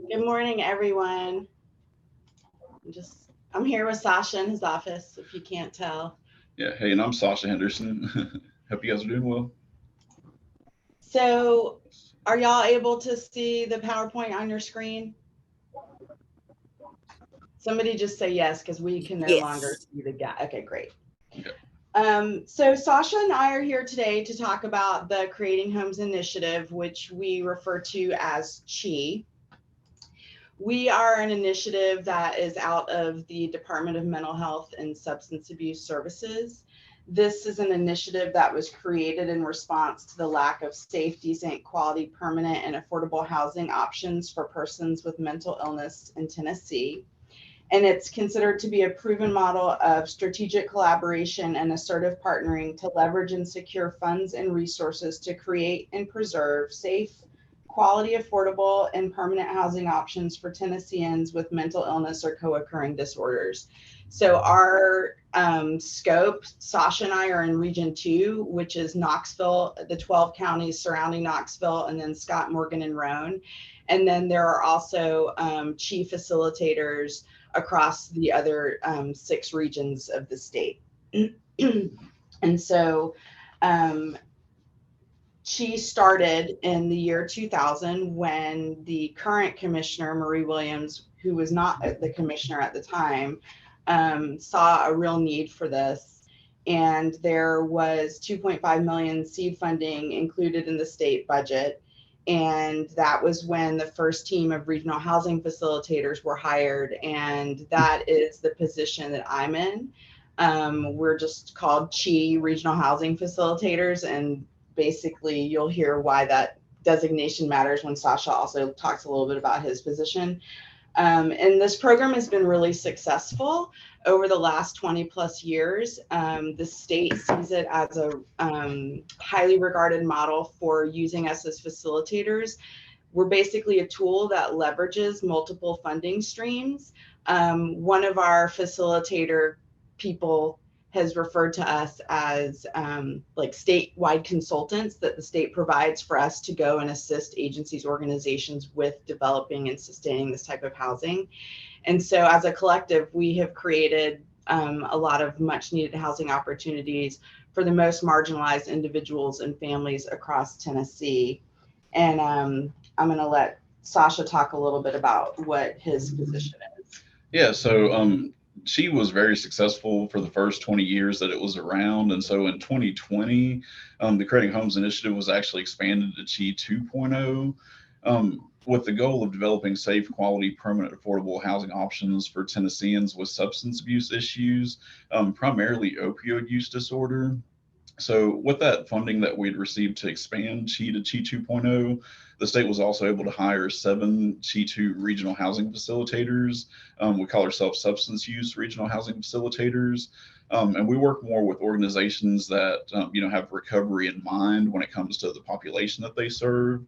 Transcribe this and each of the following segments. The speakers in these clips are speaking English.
Good morning, everyone. I'm here with Sascha in his office, if you can't tell. Yeah, hey, and I'm Sascha Henderson. Hope you guys are doing well. So, are y'all able to see the PowerPoint on your screen? Somebody just say yes, because we can no longer Yes. see the guy. Okay, great. Okay. So Sascha and I are here today to talk about the Creating Homes Initiative, which we refer to as CHI. We are an initiative that is out of the Department of Mental Health and Substance Abuse Services. This is an initiative that was created in response to the lack of safe, decent, quality, permanent, and affordable housing options for persons with mental illness in Tennessee. And it's considered to be a proven model of strategic collaboration and assertive partnering to leverage and secure funds and resources to create and preserve safe, quality, affordable, and permanent housing options for Tennesseans with mental illness or co-occurring disorders. So our scope, Sascha and I are in Region 2, which is Knoxville, the 12 counties surrounding Knoxville, and then Scott, Morgan, and Roane. And then there are also chief facilitators across the other 6 regions of the state. And so she started in the year 2000 when the current commissioner, Marie Williams, who was not the commissioner at the time, saw a real need for this. And there was 2.5 million seed funding included in the state budget. And that was when the first team of regional housing facilitators were hired. And that is the position that I'm in. We're just called CHI Regional Housing Facilitators. And basically, you'll hear why that designation matters when Sascha also talks a little bit about his position. And this program has been really successful over the last 20 plus years. The state sees it as a highly regarded model for using us as facilitators. We're basically a tool that leverages multiple funding streams. One of our facilitator people has referred to us as like statewide consultants that the state provides for us to go and assist agencies, organizations with developing and sustaining this type of housing. And so as a collective, we have created a lot of much needed housing opportunities for the most marginalized individuals and families across Tennessee. And I'm going to let Sascha talk a little bit about what his position is. Yeah, so she was very successful for the first 20 years that it was around. And so in 2020, the Creating Homes Initiative was actually expanded to CHI 2.0 with the goal of developing safe, quality, permanent, affordable housing options for Tennesseans with substance abuse issues, primarily opioid use disorder. So with that funding that we'd received to expand CHI to CHI 2.0, the state was also able to hire 7 CHI 2 regional housing facilitators. We call ourselves substance use regional housing facilitators. And we work more with organizations that, have recovery in mind when it comes to the population that they serve.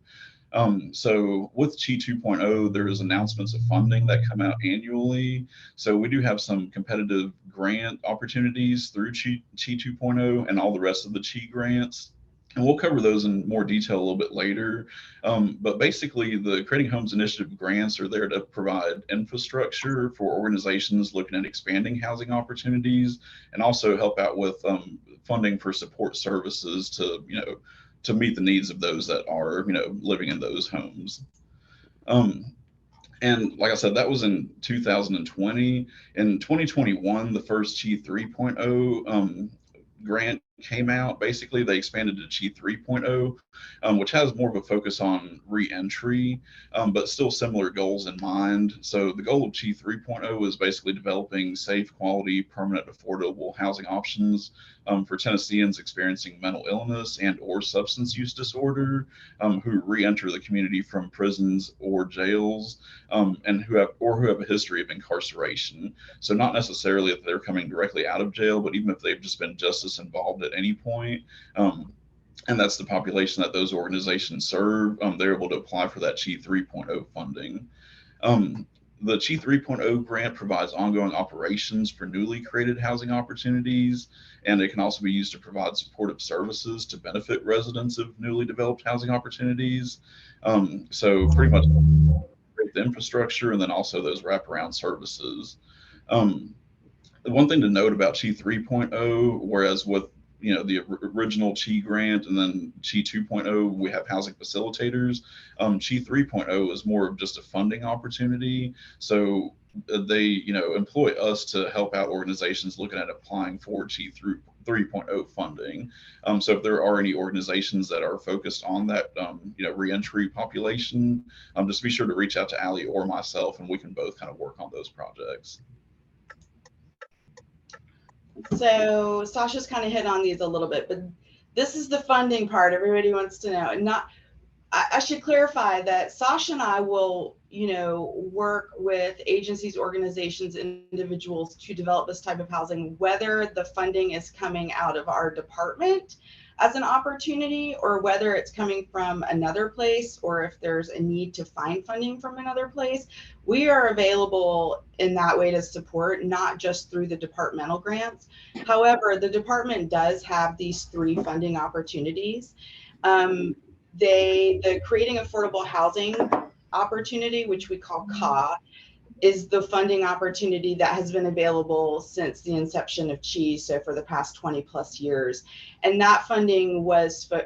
So with CHI 2.0, there is announcements of funding that come out annually. So we do have some competitive grant opportunities through CHI 2.0 and all the rest of the CHI grants. And we'll cover those in more detail a little bit later. But basically, the Creating Homes Initiative grants are there to provide infrastructure for organizations looking at expanding housing opportunities and also help out with funding for support services to meet the needs of those that are, living in those homes. Um, and like I said, that was in 2020. In 2021, the first CHI 3.0 grant came out. Basically, they expanded to CHI 3.0, which has more of a focus on reentry, but still similar goals in mind. So the goal of CHI 3.0 is basically developing safe, quality, permanent, affordable housing options for Tennesseans experiencing mental illness and or substance use disorder who reenter the community from prisons or jails and who have a history of incarceration. So not necessarily if they're coming directly out of jail, but even if they've just been justice involved at any point. And that's the population that those organizations serve. They're able to apply for that CHI 3.0 funding. Um, the CHI 3.0 grant provides ongoing operations for newly created housing opportunities, and it can also be used to provide supportive services to benefit residents of newly developed housing opportunities. So pretty much create the infrastructure, and then also those wraparound services. The one thing to note about Chi 3.0, whereas with the original Chi grant and then Chi 2.0, we have housing facilitators. Chi 3.0 is more of just a funding opportunity. So they employ us to help out organizations looking at applying for Chi 3.0 funding. So if there are any organizations that are focused on that reentry population, just be sure to reach out to Allie or myself, and we can both kind of work on those projects. So Sasha's kind of hit on these a little bit, but this is the funding part everybody wants to know. And I should clarify that Sascha and I will, work with agencies, organizations, individuals to develop this type of housing, whether the funding is coming out of our department as an opportunity or whether it's coming from another place, or if there's a need to find funding from another place. We are available in that way to support, not just through the departmental grants. However, the department does have these 3 funding opportunities. The Creating Affordable Housing opportunity, which we call CAW, is the funding opportunity that has been available since the inception of Chi, so for the past 20 plus years. And that funding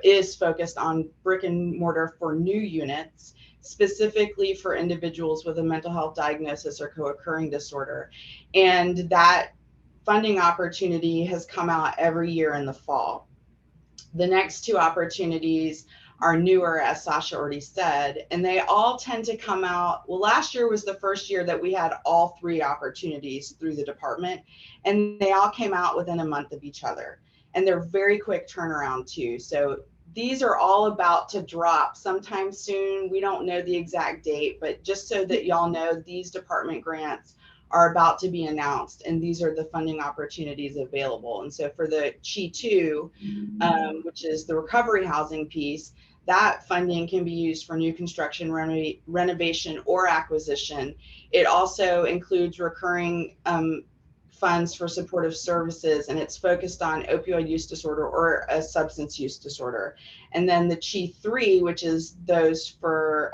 is focused on brick and mortar for new units, specifically for individuals with a mental health diagnosis or co-occurring disorder. And that funding opportunity has come out every year in the fall. The next 2 opportunities are newer, as Sascha already said, and they all tend to come out. Well, last year was the first year that we had all 3 opportunities through the department, and they all came out within a month of each other. And they're very quick turnaround too. So these are all about to drop sometime soon. We don't know the exact date, but just so that y'all know, these department grants are about to be announced, and these are the funding opportunities available. And so for the Chi 2, which is the recovery housing piece, that funding can be used for new construction, renovation, or acquisition. It also includes recurring funds for supportive services, and it's focused on opioid use disorder or a substance use disorder. And then the Chi 3, which is those for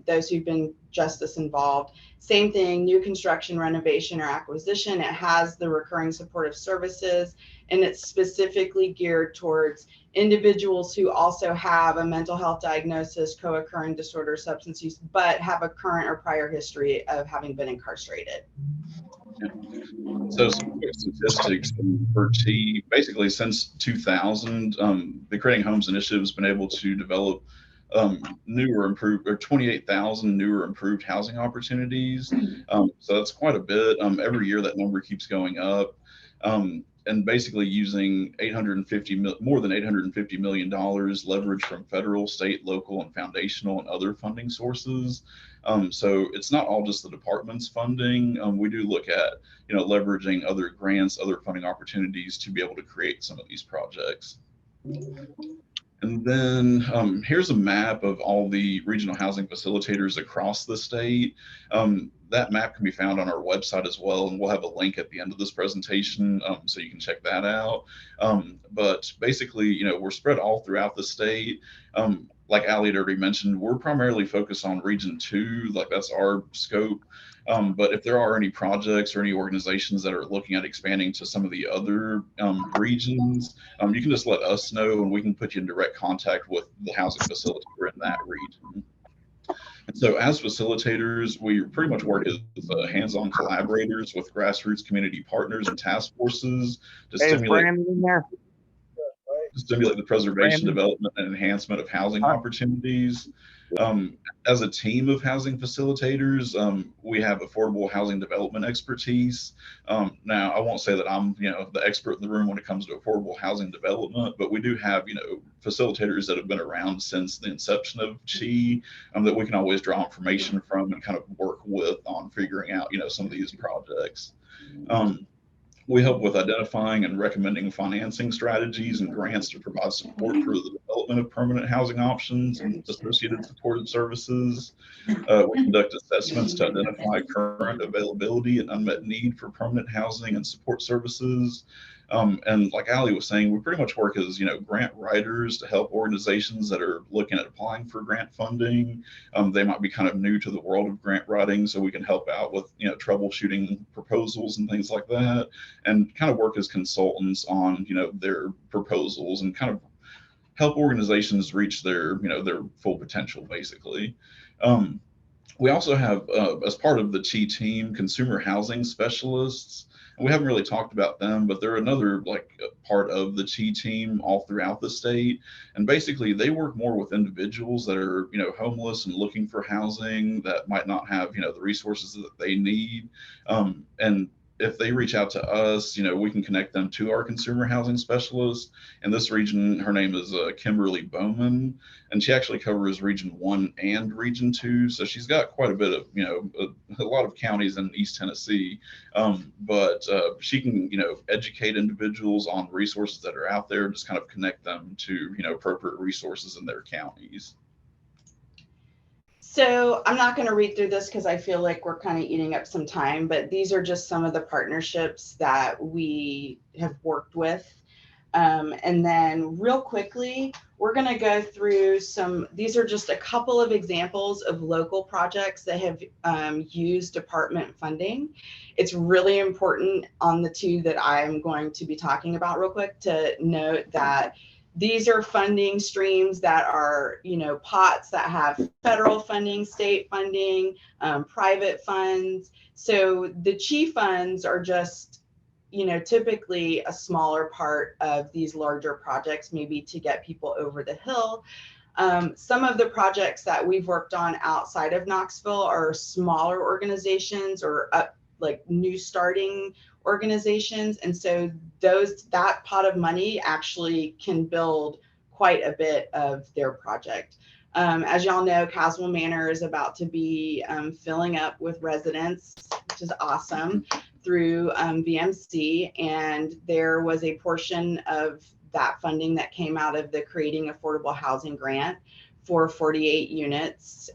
those who've been justice involved, same thing, new construction, renovation, or acquisition. It has the recurring supportive services, and it's specifically geared towards individuals who also have a mental health diagnosis, co-occurring disorder, substance use, but have a current or prior history of having been incarcerated. So some quick statistics for Chi, basically since 2000, the Creating Homes Initiative has been able to develop newer improved, or 28,000 newer improved housing opportunities. So that's quite a bit. Every year that number keeps going up. And basically using more than $850 million leverage from federal, state, local, and foundational and other funding sources. So it's not all just the department's funding. We do look at, leveraging other grants, other funding opportunities to be able to create some of these projects. And then here's a map of all the regional housing facilitators across the state. That map can be found on our website as well, and we'll have a link at the end of this presentation, so you can check that out. But basically, we're spread all throughout the state. Like Allie had already mentioned, we're primarily focused on Region 2, like that's our scope. But if there are any projects or any organizations that are looking at expanding to some of the other regions, you can just let us know, and we can put you in direct contact with the housing facilitator in that region. And so as facilitators, we pretty much work as hands-on collaborators with grassroots community partners and task forces to stimulate the preservation, development, and enhancement of housing opportunities. As a team of housing facilitators, we have affordable housing development expertise. Now, I won't say that I'm, the expert in the room when it comes to affordable housing development, but we do have, facilitators that have been around since the inception of Chi, that we can always draw information from and kind of work with on figuring out, some of these projects. We help with identifying and recommending financing strategies and grants to provide support for the development of permanent housing options and associated supported services. We conduct assessments to identify current availability and unmet need for permanent housing and support services. And like Allie was saying, we pretty much work as, grant writers to help organizations that are looking at applying for grant funding. They might be kind of new to the world of grant writing, so we can help out with, troubleshooting proposals and things like that, and kind of work as consultants on, their proposals and kind of help organizations reach their full potential, basically. Um, we also have, as part of the CHI team, consumer housing specialists. And we haven't really talked about them, but they're another like part of the CHI team all throughout the state. And basically, they work more with individuals that are, homeless and looking for housing that might not have, the resources that they need. And if they reach out to us, we can connect them to our consumer housing specialist. In this region, her name is Kimberly Bowman, and she actually covers Region 1 and Region 2. So she's got quite a bit of, a lot of counties in East Tennessee. But she can, educate individuals on resources that are out there, just kind of connect them to, appropriate resources in their counties. So I'm not going to read through this because I feel like we're kind of eating up some time, but these are just some of the partnerships that we have worked with. And then real quickly, we're going to go through these are just a couple of examples of local projects that have used department funding. It's really important on the two that I'm going to be talking about real quick to note that these are funding streams that are, pots that have federal funding, state funding, private funds. So the CHI funds are just, typically a smaller part of these larger projects, maybe to get people over the hill. Some of the projects that we've worked on outside of Knoxville are smaller organizations or like new starting organizations. And so that pot of money actually can build quite a bit of their project. As y'all know, Caswell Manor is about to be filling up with residents, which is awesome, through VMC. And there was a portion of that funding that came out of the Creating Affordable Housing Grant for 48 units.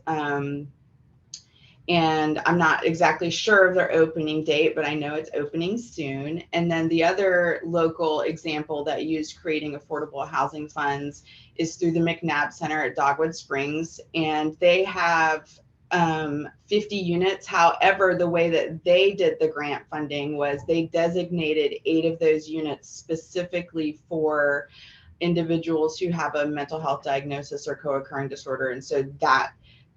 And I'm not exactly sure of their opening date, but I know it's opening soon. And then the other local example that used Creating Affordable Housing funds is through the McNabb Center at Dogwood Springs. And they have 50 units. However, the way that they did the grant funding was they designated 8 of those units specifically for individuals who have a mental health diagnosis or co-occurring disorder. And so that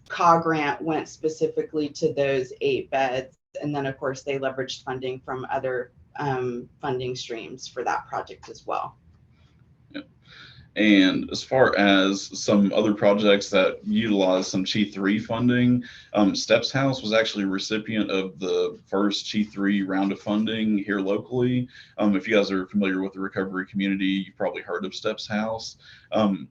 CAW grant went specifically to those 8 beds. And then, of course, they leveraged funding from other funding streams for that project as well. And as far as some other projects that utilize some CHI 3 funding, Steps House was actually a recipient of the first CHI 3 round of funding here locally. If you guys are familiar with the recovery community, you've probably heard of Steps House.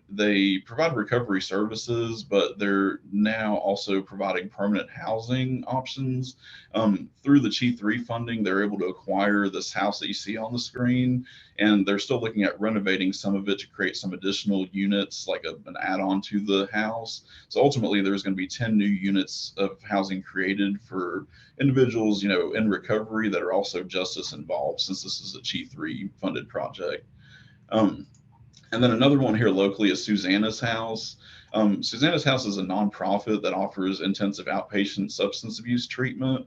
They provide recovery services, but they're now also providing permanent housing options. Through the CHI 3 funding, they're able to acquire this house that you see on the screen, and they're still looking at renovating some of it to create some additional units, like an add-on to the house. So ultimately, there's going to be 10 new units of housing created for individuals, in recovery that are also justice involved, since this is a CHI 3 funded project. And then another one here locally is Susanna's House. Susanna's House is a nonprofit that offers intensive outpatient substance abuse treatment.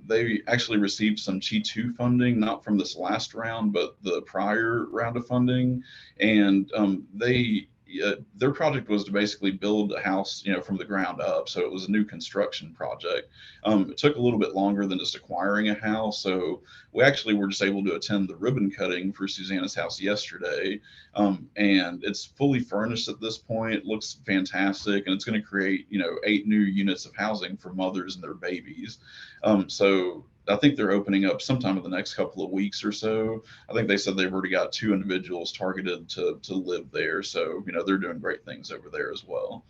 They actually received some CHI 2 funding, not from this last round, but the prior round of funding. And their project was to basically build a house, from the ground up. So it was a new construction project. It took a little bit longer than just acquiring a house. So we actually were just able to attend the ribbon cutting for Susanna's House yesterday. And it's fully furnished at this point. It looks fantastic, and it's going to create, 8 new units of housing for mothers and their babies. So I think they're opening up sometime in the next couple of weeks or so. I think they said they've already got 2 individuals targeted to live there. So, they're doing great things over there as well.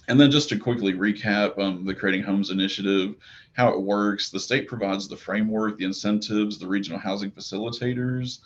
And then just to quickly recap the Creating Homes initiative, how it works: the state provides the framework, the incentives, the regional housing facilitators,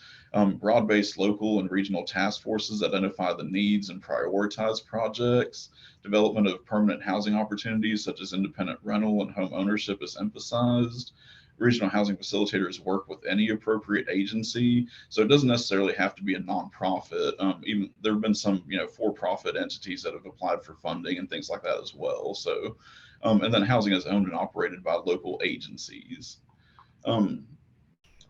broad-based local and regional task forces identify the needs and prioritize projects. Development of permanent housing opportunities such as independent rental and home ownership is emphasized. regional housing facilitators work with any appropriate agency, so it doesn't necessarily have to be a nonprofit. Even there have been some, for-profit entities that have applied for funding and things like that as well. So, and then housing is owned and operated by local agencies. Um,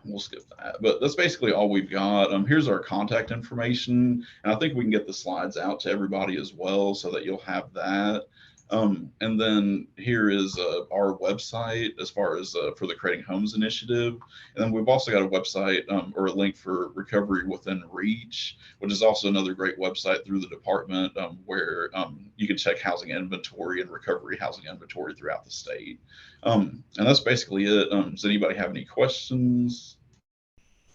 we'll skip that, but that's basically all we've got. Here's our contact information, and I think we can get the slides out to everybody as well so that you'll have that. And then here is our website as far as for the Creating Homes Initiative. And then we've also got a website or a link for Recovery Within Reach, which is also another great website through the department where you can check housing inventory and recovery housing inventory throughout the state. And that's basically it. Does anybody have any questions?